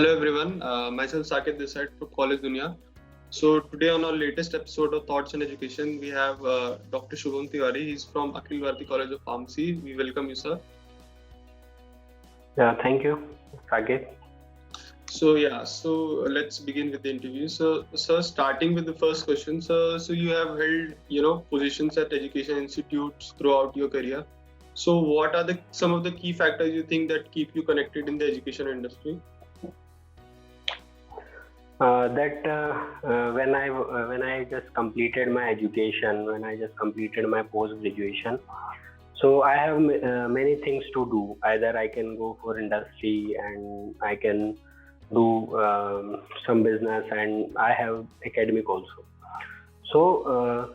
Hello everyone, myself Saket this side from College Dunia. So today on our latest episode of Thoughts on Education, we have Dr. Shubham Tiwari. He's from Akhil Bharati College of Pharmacy. We welcome you, sir. Yeah, thank you, Saket. So let's begin with the interview. So, sir, starting with the first question, sir. So you have held, positions at education institutes throughout your career. So what are the some of the key factors you think that keep you connected in the education industry? When I just completed my education, when I just completed my post graduation, so I have many things to do. Either I can go for industry and I can do some business, and I have academic also. So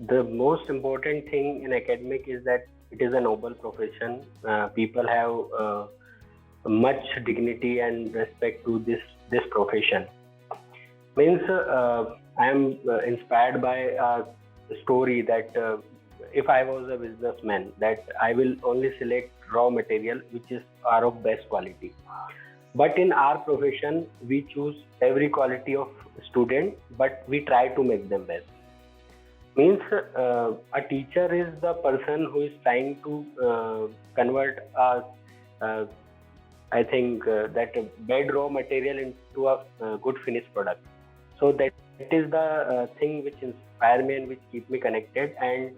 the most important thing in academic is that it is a noble profession. People have much dignity and respect to this profession. Means I am inspired by a story that if I was a businessman, that I will only select raw material which is are of best quality. But in our profession, we choose every quality of student, but we try to make them best. Means a teacher is the person who is trying to convert uh, I think that bad raw material into a good finished product. So that is the thing which inspire me and which keep me connected. And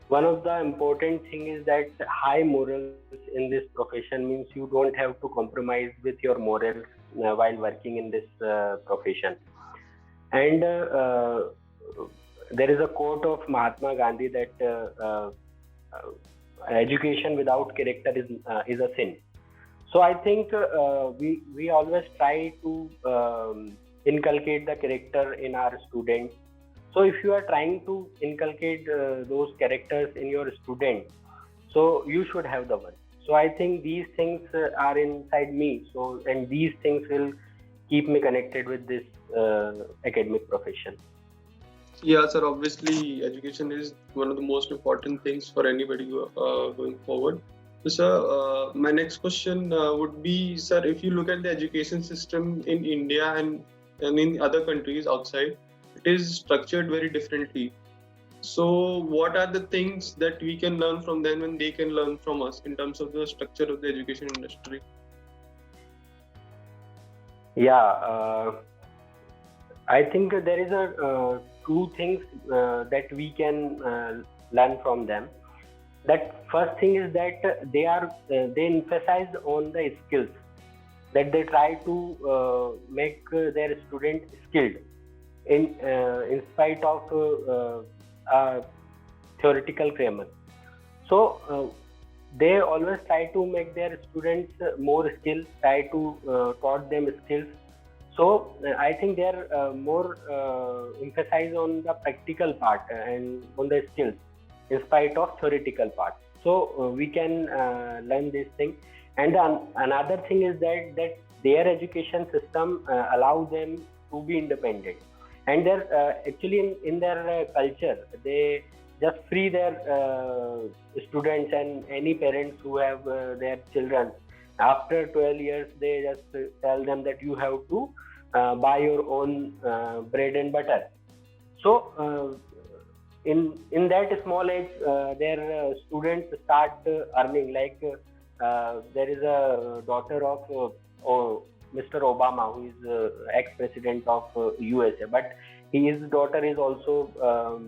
one of the important thing is that high morals in this profession means you don't have to compromise with your morals while working in this profession. And there is a quote of Mahatma Gandhi that education without character is a sin. So I think we always try to inculcate the character in our students. So if you are trying to inculcate those characters in your student, so you should have the one. So I think these things are inside me. So and these things will keep me connected with this academic profession. Yeah, sir. Obviously, education is one of the most important things for anybody going forward. So, sir, my next question would be, sir, if you look at the education system in India and in other countries outside, it is structured very differently. So, what are the things that we can learn from them and they can learn from us in terms of the structure of the education industry? Yeah, I think there is a two things that we can learn from them. That first thing is that they emphasize on the skills, that they try to make their student skilled in spite of theoretical grammar. So they always try to make their students more skilled, try to taught them skills. So I think they're more emphasize on the practical part and on the skills in spite of theoretical part. So we can learn this thing. And another thing is that their education system allow them to be independent. And they're actually in their culture, they just free their students and any parents who have their children. After 12 years, they just tell them that you have to buy your own bread and butter. So in that small age, their students start earning. Like there is a daughter of Mr. Obama, who is ex-president of USA, but his daughter is also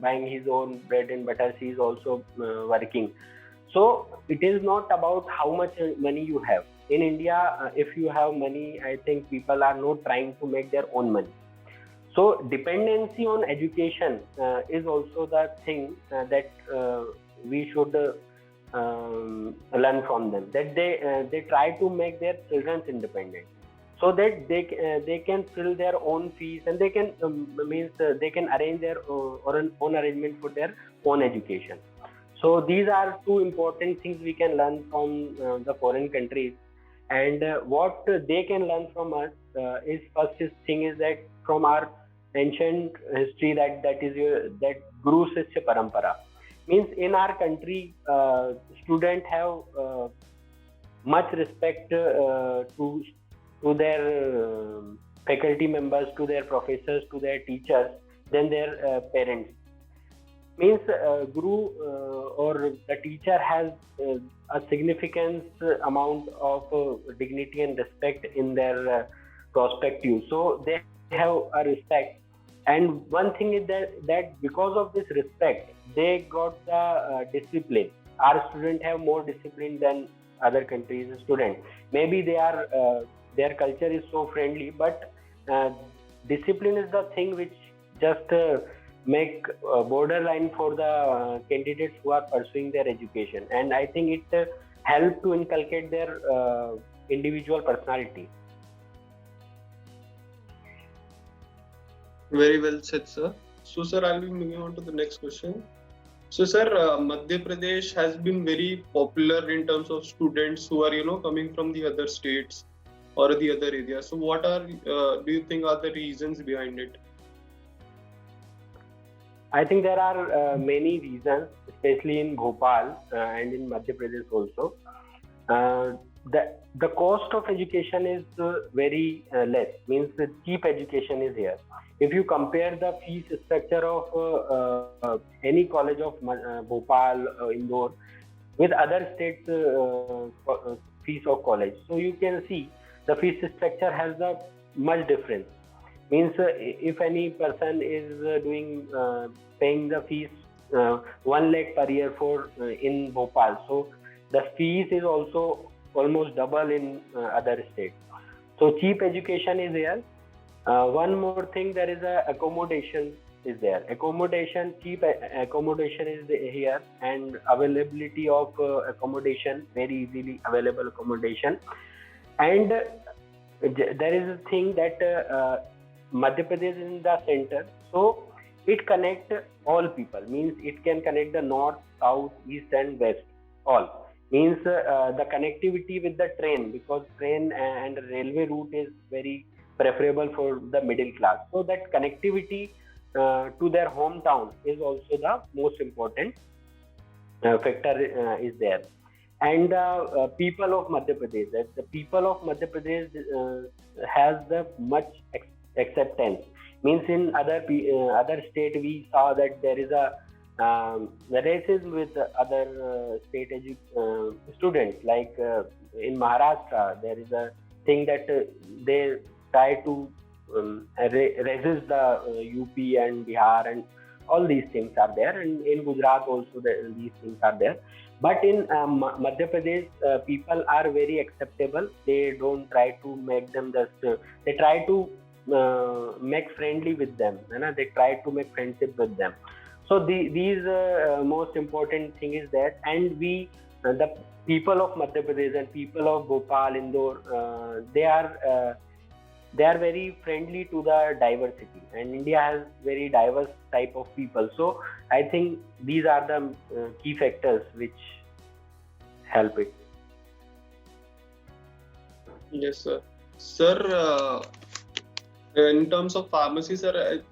buying his own bread and butter. She is also working. So it is not about how much money you have. In India, if you have money, I think people are not trying to make their own money. So dependency on education is also the thing that we should learn from them. That they try to make their children independent, so that they can fill their own fees, and they can means they can arrange their own arrangement for their own education. So these are two important things we can learn from the foreign countries. And what they can learn from us is first thing is that from our ancient history, that Guru Shishya Parampara means in our country, students have much respect to to their faculty members, to their professors, to their teachers than their parents. Means guru or the teacher has a significant amount of dignity and respect in their perspective, so they have a respect. And one thing is that because of this respect they got the discipline. Our students have more discipline than other countries students. Maybe they are their culture is so friendly, but uh, discipline is the thing which just make borderline for the candidates who are pursuing their education, and I think it help to inculcate their individual personality. Very well said, sir. So, sir, I'll be moving on to the next question. So, sir, Madhya Pradesh has been very popular in terms of students who are, coming from the other states or the other areas. So, what are do you think are the reasons behind it? I think there are many reasons, especially in Bhopal and in Madhya Pradesh also. uh, the cost of education is very less, means the cheap education is here. If you compare the fees structure of any college of Bhopal, Indore, with other states fees of college, so you can see the fees structure has a much difference. Means if any person is doing paying the fees 1 lakh per year for in Bhopal, so the fees is also almost double in other states. So cheap education is there. One more thing, there is a accommodation is there. Accommodation, cheap accommodation is here, and availability of accommodation, very easily available accommodation. And there is a thing that Madhya Pradesh is in the center, so it connect all people. Means it can connect the north, south, east, and west. All means the connectivity with the train, because train and railway route is very preferable for the middle class. So that connectivity to their hometown is also the most important factor is there. And the people of Madhya Pradesh, that the people of Madhya Pradesh has the much acceptance. Means in other state we saw that there is a racism with other students. Like in Maharashtra, there is a thing that they try to resist the UP and Bihar, and all these things are there. And in Gujarat also these things are there. But in Madhya Pradesh, people are very acceptable. They don't try to make them just. They try to make friendly with them. They try to make friendship with them. So these most important thing is that, and the people of Madhya Pradesh and people of Bhopal, Indore, they are very friendly to the diversity, and India has very diverse type of people. So I think these are the key factors which help it. Yes, sir. Sir, in terms of pharmacy, sir,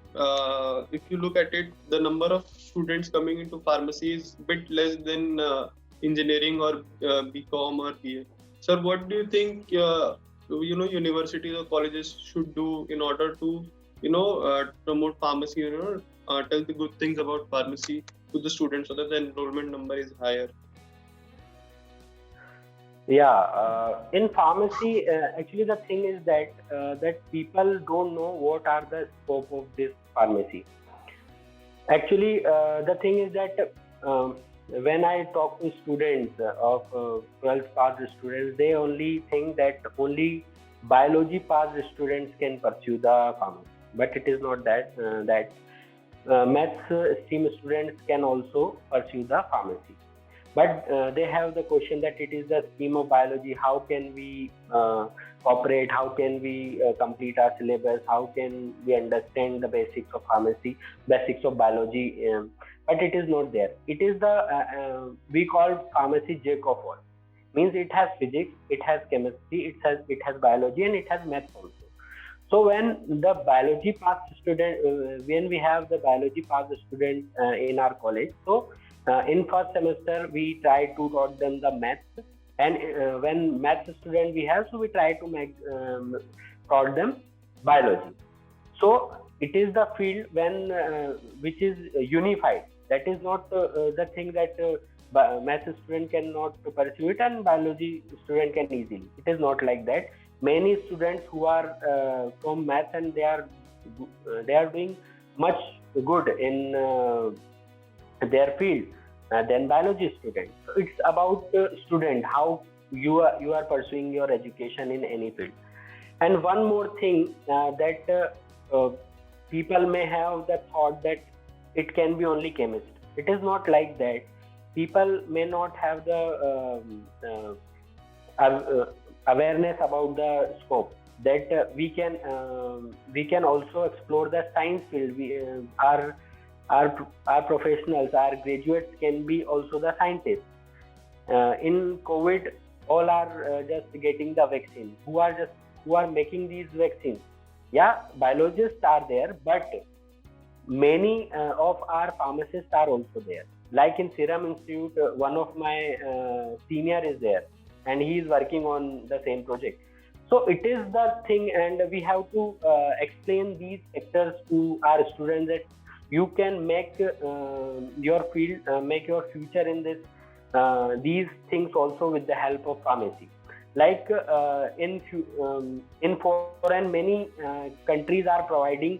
if you look at it, the number of students coming into pharmacy is a bit less than engineering or BCom or BA. Sir, what do you think universities or colleges should do in order to promote pharmacy? Tell the good things about pharmacy to the students so that the enrollment number is higher. Yeah, in pharmacy, actually the thing is that people don't know what are the scope of this pharmacy. Actually, the thing is that when I talk to students of 12th passed students, they only think that only biology passed students can pursue the pharmacy. But it is not that. Maths stream students can also pursue the pharmacy. But they have the question that it is the stream of biology. How can we cooperate? How can we complete our syllabus? How can we understand the basics of pharmacy, basics of biology? But it is not there. It is the we call pharmacy jack of all. Means it has physics, it has chemistry, it has biology, and it has maths also. So when the biology passed student, when we have the biology passed student in our college, so in first semester we try to taught them the maths, and when math student we have, so we try to make taught them biology. So it is the field when which is unified. That is not the thing that math student cannot pursue it and biology student can easily. It is not like that. Many students who are from math and they are doing much good in their field than biology students. So it's about student, how you are pursuing your education in any field. And one more thing that people may have the thought that it can be only chemist. It is not like that. People may not have the awareness about the scope that we can also explore the science field. Our professionals, our graduates can be also the scientists. In COVID, all are just getting the vaccine. Who are making these vaccines? Yeah, biologists are there, but many of our pharmacists are also there. Like in Serum Institute, one of my senior is there, and he is working on the same project. So it is the thing, and we have to explain these sectors to our students that you can make your field, make your future in this these things also with the help of pharmacy. Like in foreign, many countries are providing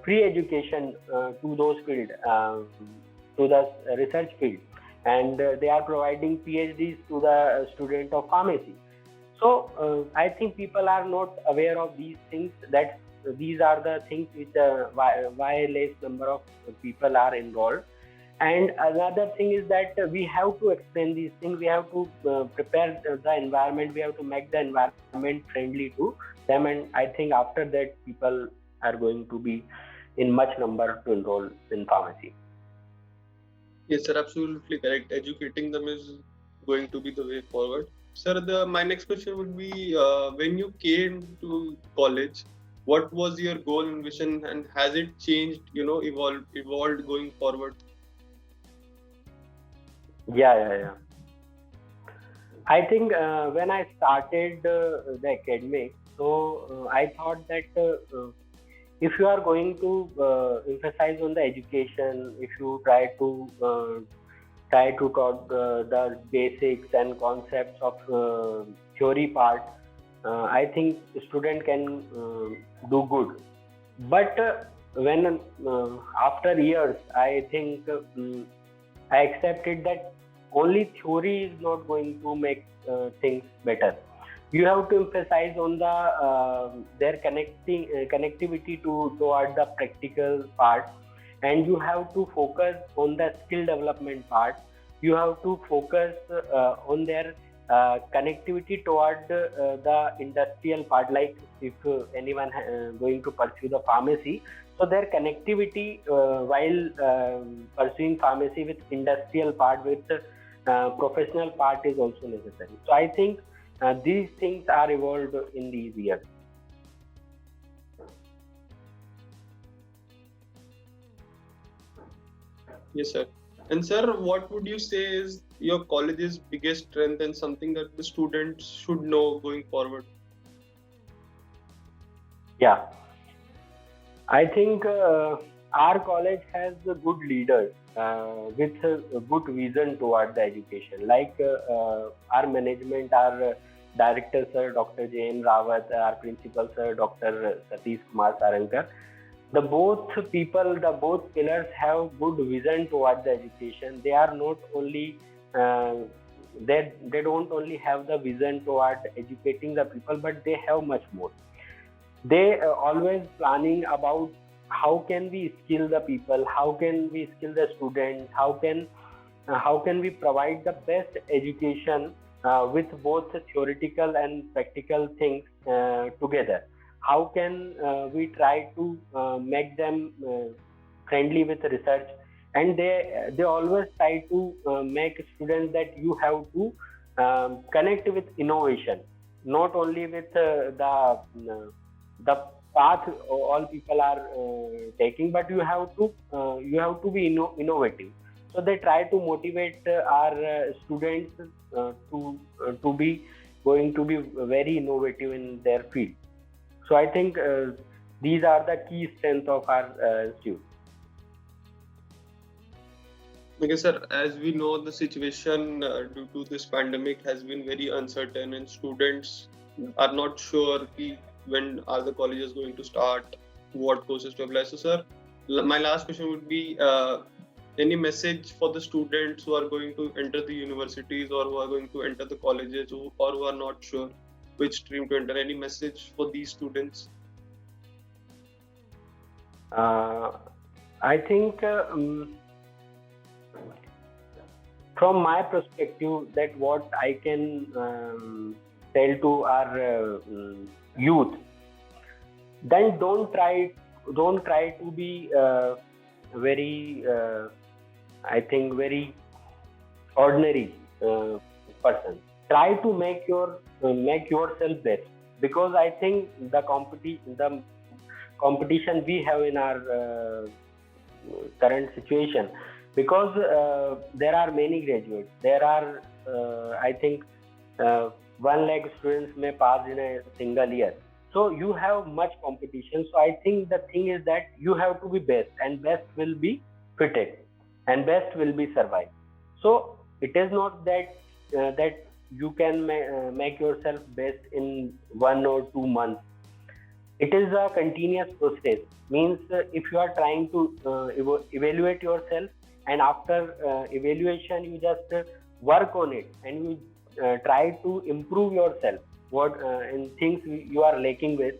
free education to those field, to the research field, and they are providing PhDs to the student of pharmacy. So I think people are not aware of these things. That these are the things which why less number of people are enrolled. And another thing is that we have to explain these things. We have to prepare the environment. We have to make the environment friendly to them. And I think after that, people are going to be in much number to enroll in pharmacy. Yes, sir, absolutely correct. Educating them is going to be the way forward. Sir, my next question would be when you came to college, what was your goal and vision, and has it changed, evolved going forward? Yeah. I think when I started the academic, so I thought that if you are going to emphasize on the education, if you try to talk the basics and concepts of theory part, I think student can do good. But when after years, I think I accepted that only theory is not going to make things better. You have to emphasize on the their connectivity toward the practical part, and you have to focus on the skill development part. You have to focus on their connectivity toward the industrial part. Like if anyone going to pursue the pharmacy, so their connectivity while pursuing pharmacy with industrial part, with professional part is also necessary. So I think these things are evolved in these years. Yes, sir. And sir, what would you say is your college's biggest strength and something that the students should know going forward? Yeah, I think our college has good leaders with a good vision toward the education. Like our management, our director sir, Dr. J.N. Rawat, our principal sir, Dr. Satish Kumar Sarankar. The both people, the both pillars have good vision toward the education. They are not only they don't only have the vision toward educating the people, but they have much more. They always planning about how can we skill the people, how can we skill the students, how can we provide the best education with both theoretical and practical things together. How can we try to make them friendly with research, and they always try to make students that you have to connect with innovation, not only with the path all people are taking, but you have to be innovative. So they try to motivate our students to be going to be very innovative in their field. So I think these are the key strengths of our institute. Okay, sir, as we know, the situation due to this pandemic has been very uncertain, and students are not sure when are the colleges going to start, what courses to apply. So, sir, my last question would be any message for the students who are going to enter the universities or who are going to enter the colleges or who are not sure which stream to enter? Any message for these students? I think from my perspective, that what I can tell to our youth, then don't try to be very I think very ordinary person. Try to make yourself best, because I think the competition we have in our current situation, because there are many graduates. There are I think 1 lakh students may pass in a single year. So you have much competition. So I think the thing is that you have to be best, and best will be fitted, and best will be survived. So it is not that that you can make yourself best in 1 or 2 months. It is a continuous process. Means if you are trying to evaluate yourself, and after evaluation you just work on it, and you try to improve yourself in things you are lacking with.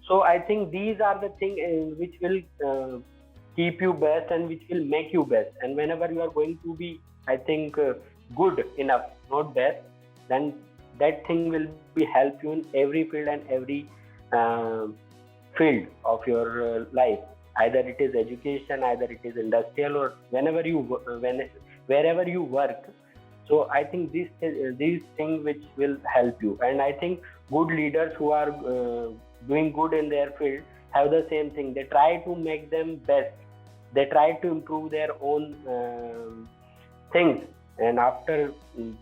So I think these are the things which will keep you best and which will make you best. And whenever you are going to be, I think, good enough, not best, then that thing will be help you in every field and every field of your life. Either it is education, either it is industrial, or wherever you work. So I think these things which will help you. And I think good leaders who are doing good in their field have the same thing. They try to make them best. They try to improve their own things. And after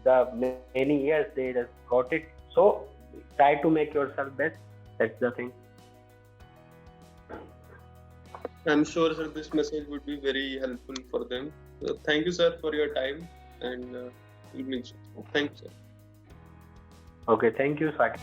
the many years, they just got it. So try to make yourself best. That's the thing. I'm sure, sir, this message would be very helpful for them. So thank you, sir, for your time, and we'll meet you. Thank you, sir. Okay, thank you, Swati.